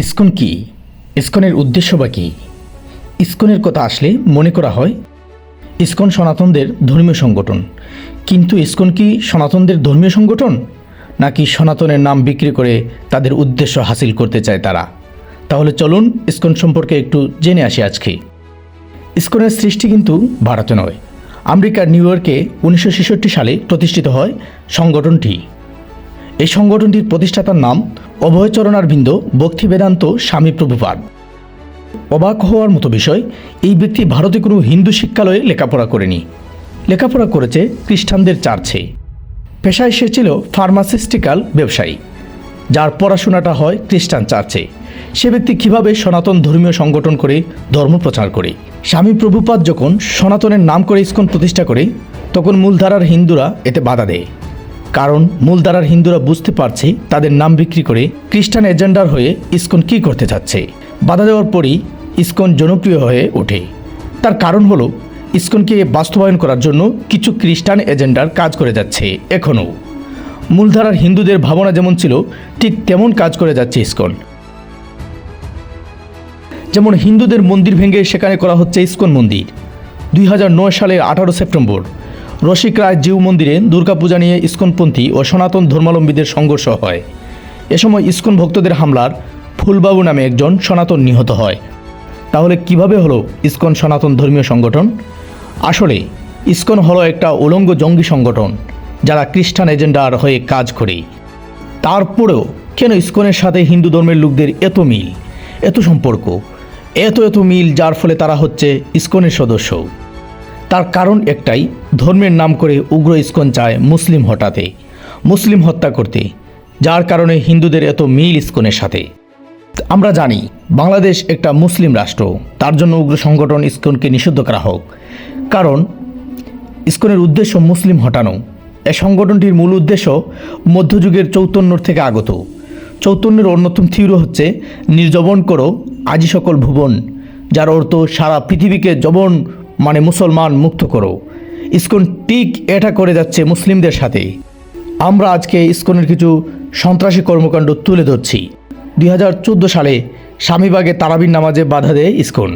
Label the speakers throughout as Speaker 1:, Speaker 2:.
Speaker 1: ISKCON কি? ইসকনের উদ্দেশ্য বা কী? ইসকনের কথা আসলে মনে করা হয় ইসকন সনাতনদের ধর্মীয় সংগঠন। কিন্তু ইসকন কি সনাতনদের ধর্মীয় সংগঠন, নাকি সনাতনের নাম বিক্রি করে তাদের উদ্দেশ্য হাসিল করতে চায় তারা? তাহলে চলুন ইসকন সম্পর্কে একটু জেনে আসি আজকে। ইসকনের সৃষ্টি কিন্তু ভারতে নয়, আমেরিকার নিউ ইয়র্কে 1966 সালে প্রতিষ্ঠিত হয় সংগঠনটি। এই সংগঠনটির প্রতিষ্ঠাতার নাম অভয়চরণারবিন্দ ভক্তিবেদান্ত স্বামী প্রভুপাদ। অবাক হওয়ার মতো বিষয়, এই ব্যক্তি ভারতে কোনো হিন্দু শিক্ষালয়ে লেখাপড়া করেনি, লেখাপড়া করেছে খ্রিস্টানদের চার্চে। পেশায় সে ছিল ফার্মাসিউটিক্যাল ব্যবসায়ী, যার পড়াশোনাটা হয় খ্রিস্টান চার্চে। সে ব্যক্তি কীভাবে সনাতন ধর্মীয় সংগঠন করে ধর্ম প্রচার করে? স্বামী প্রভুপাদ যখন সনাতনের নাম করে ইসকন প্রতিষ্ঠা করে, তখন মূলধারার হিন্দুরা এতে বাধা দেয়। কারণ মূলধারার হিন্দুরা বুঝতে পারছে তাদের নাম বিক্রি করে খ্রিস্টান এজেন্ডার হয়ে ইসকন কী করতে চাচ্ছে। বাধা দেওয়ার পরই ইসকন জনপ্রিয় হয়ে ওঠে। তার কারণ হলো ইসকনকে বাস্তবায়ন করার জন্য কিছু খ্রিস্টান এজেন্ডার কাজ করে যাচ্ছে এখনও। মূলধারার হিন্দুদের ভাবনা যেমন ছিল, ঠিক তেমন কাজ করে যাচ্ছে ইসকন। যেমন হিন্দুদের মন্দির ভেঙে সেখানে করা হচ্ছে ইসকন মন্দির। 2009 সালের 18 সেপ্টেম্বর রসিক রায় জিউ মন্দিরে দুর্গাপূজা নিয়ে ইসকনপন্থী ও সনাতন ধর্মাবলম্বীদের সংঘর্ষ হয়। এ সময় ইসকন ভক্তদের হামলার ফুলবাবু নামে একজন সনাতন নিহত হয়। তাহলে কিভাবে হলো ইসকন সনাতন ধর্মীয় সংগঠন? আসলে ইসকন হলো একটা উলঙ্গ জঙ্গি সংগঠন, যারা খ্রিস্টান এজেন্ডার হয়ে কাজ করে। তারপরেও কেন ইসকনের সাথে হিন্দু ধর্মের লোকদের এত মিল, এত সম্পর্ক, এত মিল, যার ফলে তারা হচ্ছে ইসকনের সদস্য? তার কারণ একটাই, ধর্মের নাম করে উগ্র ইসকন চায় মুসলিম হটাতে, মুসলিম হত্যা করতে, যার কারণে হিন্দুদের এত মিল ইসকনের সাথে। আমরা জানি বাংলাদেশ একটা মুসলিম রাষ্ট্র, তার জন্য উগ্র সংগঠন ইসকনকে নিষিদ্ধ করা হোক। কারণ ইসকনের উদ্দেশ্য মুসলিম হটানো। এই সংগঠনটির মূল উদ্দেশ্য মধ্যযুগের চৈতন্যর থেকে আগত। চৈতন্যের অন্যতম থিওরি হচ্ছে নির্জবন করো আজি সকল ভুবন, যার অর্থ সারা পৃথিবীকে জবন মানে মুসলমান মুক্ত করো। ইসকন ঠিক এটা করে যাচ্ছে মুসলিমদের সাথে। আমরা আজকে ইসকনের কিছু সন্ত্রাসী কর্মকাণ্ড তুলে ধরছি। 2014 সালে স্বামীবাগে তারাবির নামাজে বাধা দেয় ইসকন।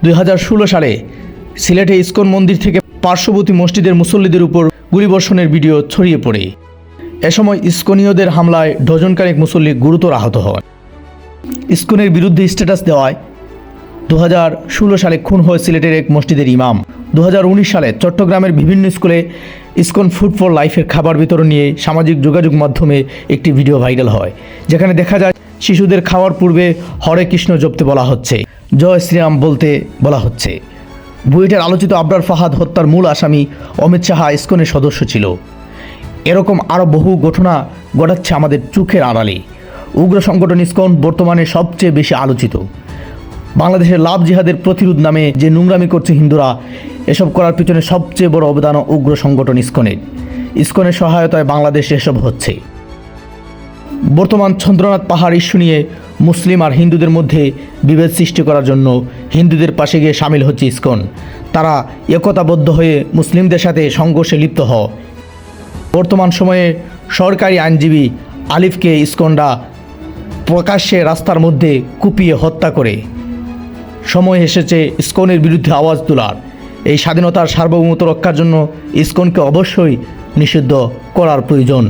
Speaker 1: 2016 সালে সিলেটে ইসকন মন্দির থেকে পার্শ্ববর্তী মসজিদের মুসল্লিদের উপর গুলিবর্ষণের ভিডিও ছড়িয়ে পড়ে। এ সময় ইসকনীয়দের হামলায় ডজনখানেক মুসল্লি গুরুতর আহত হন। ইসকনের বিরুদ্ধে স্ট্যাটাস দেওয়ায় 2016 সালে খুন হয় সিলেটের এক মসজিদের ইমাম। 2019 সালে চট্টগ্রামের বিভিন্ন স্কুলে ইসকন ফুড ফর লাইফের খাবার বিতরণ নিয়ে সামাজিক যোগাযোগ মাধ্যমে একটি ভিডিও ভাইরাল হয়, যেখানে দেখা যায় শিশুদের খাওয়ার পূর্বে হরে কৃষ্ণ জপতে বলা হচ্ছে, জয় শ্রীরাম বলতে বলা হচ্ছে। বুয়েটের আলোচিত আবরার ফাহাদ হত্যার মূল আসামি অমিত সাহা ইসকনের সদস্য ছিল। এরকম আরও বহু ঘটনা ঘটাচ্ছে আমাদের চোখের আড়ালে। উগ্র সংগঠন ইসকন বর্তমানে সবচেয়ে বেশি আলোচিত। বাংলাদেশের লাভ জিহাদের প্রতিরোধ নামে যে নোংরামি করছে হিন্দুরা, এসব করার পিছনে সবচেয়ে বড় অবদান উগ্র সংগঠন ইসকনের। ইসকনের সহায়তায় বাংলাদেশে এসব হচ্ছে। বর্তমান চন্দ্রনাথ পাহাড় ইস্যু নিয়ে মুসলিম আর হিন্দুদের মধ্যে বিভেদ সৃষ্টি করার জন্য হিন্দুদের পাশে গিয়ে সামিল হচ্ছে ইসকন। তারা একতাবদ্ধ হয়ে মুসলিমদের সাথে সংঘর্ষে লিপ্ত হয়। বর্তমান সময়ে সরকারি আইনজীবী আলিফকে ইসকনরা প্রকাশ্যে রাস্তার মধ্যে কুপিয়ে হত্যা করে। সময় এসেছে ইসকনের বিরুদ্ধে আওয়াজ তোলার। এই স্বাধীনতার সার্বভৌমত্ব রক্ষার জন্য ইসকনকে অবশ্যই নিষিদ্ধ করার প্রয়োজন।